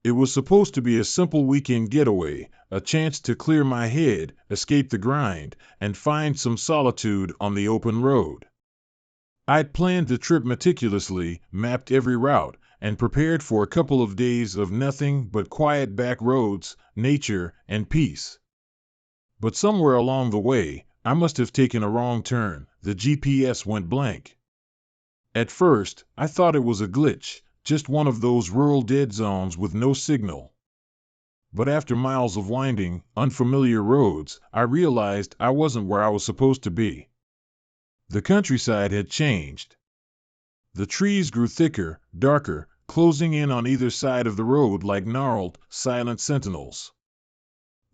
It was supposed to be a simple weekend getaway, a chance to clear my head, escape the grind, and find some solitude on the open road. I'd planned the trip meticulously, mapped every route, and prepared for a couple of days of nothing but quiet back roads, nature, and peace. But somewhere along the way, I must have taken a wrong turn. The GPS went blank. At first, I thought it was a glitch, just one of those rural dead zones with no signal. But after miles of winding, unfamiliar roads, I realized I wasn't where I was supposed to be. The countryside had changed. The trees grew thicker, darker, closing in on either side of the road like gnarled, silent sentinels.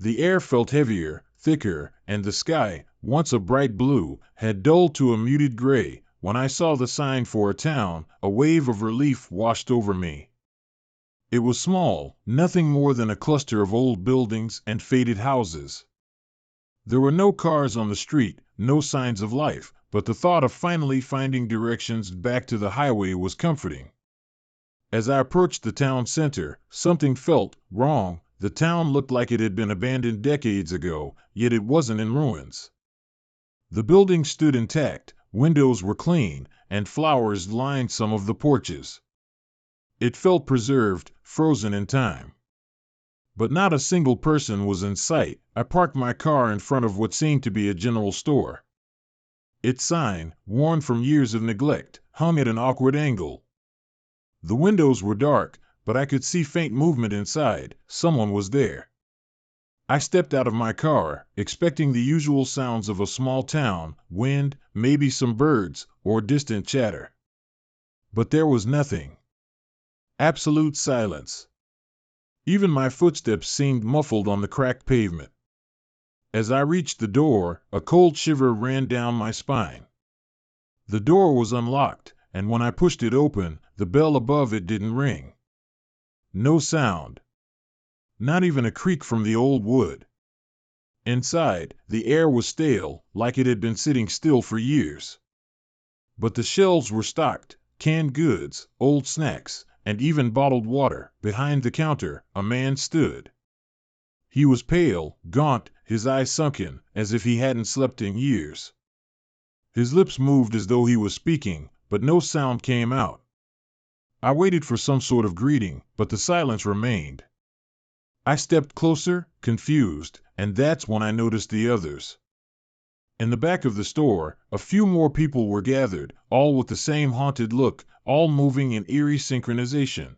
The air felt heavier, thicker, and the sky, once a bright blue, had dulled to a muted gray. When I saw the sign for a town, a wave of relief washed over me. It was small, nothing more than a cluster of old buildings and faded houses. There were no cars on the street, no signs of life, but the thought of finally finding directions back to the highway was comforting. As I approached the town center, something felt wrong. The town looked like it had been abandoned decades ago, yet it wasn't in ruins. The buildings stood intact, windows were clean, and flowers lined some of the porches. It felt preserved, frozen in time. But not a single person was in sight. I parked my car in front of what seemed to be a general store. Its sign, worn from years of neglect, hung at an awkward angle. The windows were dark, but I could see faint movement inside. Someone was there. I stepped out of my car, expecting the usual sounds of a small town, wind, maybe some birds, or distant chatter. But there was nothing. Absolute silence. Even my footsteps seemed muffled on the cracked pavement. As I reached the door, a cold shiver ran down my spine. The door was unlocked, and when I pushed it open, the bell above it didn't ring. No sound. Not even a creak from the old wood. Inside, the air was stale, like it had been sitting still for years. But the shelves were stocked, canned goods, old snacks, and even bottled water. Behind the counter, a man stood. He was pale, gaunt, his eyes sunken, as if he hadn't slept in years. His lips moved as though he was speaking, but no sound came out. I waited for some sort of greeting, but the silence remained. I stepped closer, confused, and that's when I noticed the others. In the back of the store, a few more people were gathered, all with the same haunted look, all moving in eerie synchronization.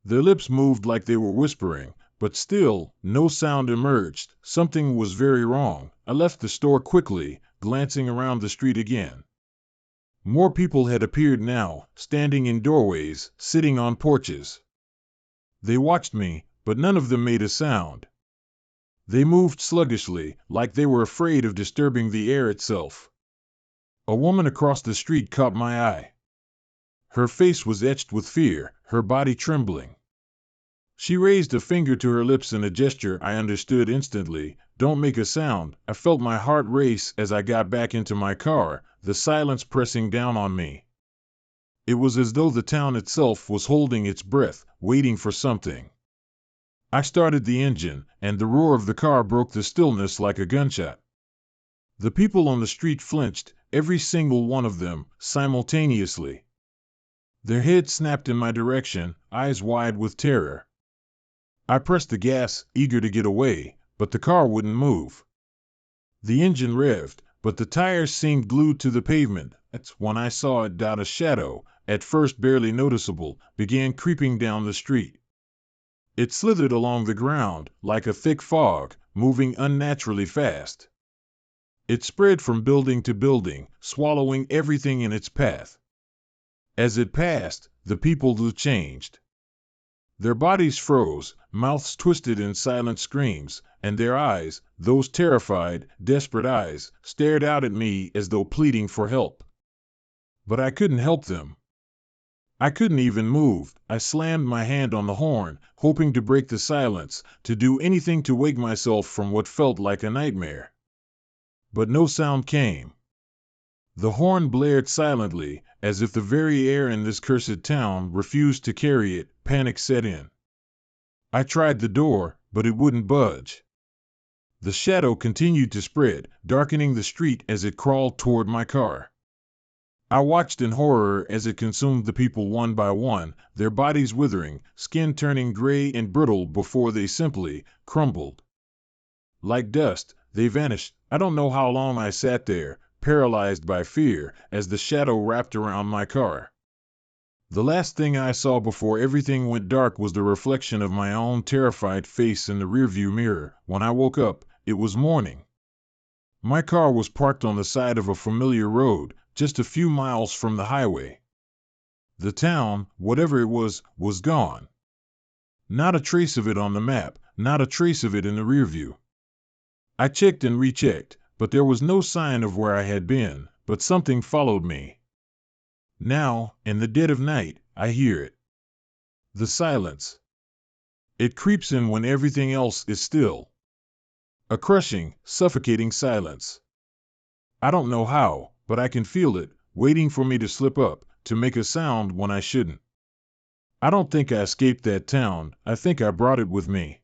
Their lips moved like they were whispering, but still, no sound emerged. Something was very wrong. I left the store quickly, glancing around the street again. More people had appeared now, standing in doorways, sitting on porches. They watched me, but none of them made a sound. They moved sluggishly, like they were afraid of disturbing the air itself. A woman across the street caught my eye. Her face was etched with fear, her body trembling. She raised a finger to her lips in a gesture I understood instantly. Don't make a sound. I felt my heart race as I got back into my car, the silence pressing down on me. It was as though the town itself was holding its breath, waiting for something. I started the engine, and the roar of the car broke the stillness like a gunshot. The people on the street flinched, every single one of them, simultaneously. Their heads snapped in my direction, eyes wide with terror. I pressed the gas, eager to get away, but the car wouldn't move. The engine revved, but the tires seemed glued to the pavement. That's when I saw it. A shadow, at first barely noticeable, began creeping down the street. It slithered along the ground, like a thick fog, moving unnaturally fast. It spread from building to building, swallowing everything in its path. As it passed, the people changed. Their bodies froze, mouths twisted in silent screams, and their eyes, those terrified, desperate eyes, stared out at me as though pleading for help. But I couldn't help them. I couldn't even move. I slammed my hand on the horn, hoping to break the silence, to do anything to wake myself from what felt like a nightmare. But no sound came. The horn blared silently, as if the very air in this cursed town refused to carry it. Panic set in. I tried the door, but it wouldn't budge. The shadow continued to spread, darkening the street as it crawled toward my car. I watched in horror as it consumed the people one by one, their bodies withering, skin turning gray and brittle before they simply crumbled. Like dust, they vanished. I don't know how long I sat there, paralyzed by fear, as the shadow wrapped around my car. The last thing I saw before everything went dark was the reflection of my own terrified face in the rearview mirror. When I woke up, it was morning. My car was parked on the side of a familiar road, just a few miles from the highway. The town, whatever it was gone. Not a trace of it on the map, not a trace of it in the rearview. I checked and rechecked, but there was no sign of where I had been, but something followed me. Now, in the dead of night, I hear it. The silence. It creeps in when everything else is still. A crushing, suffocating silence. I don't know how, but I can feel it, waiting for me to slip up, to make a sound when I shouldn't. I don't think I escaped that town, I think I brought it with me.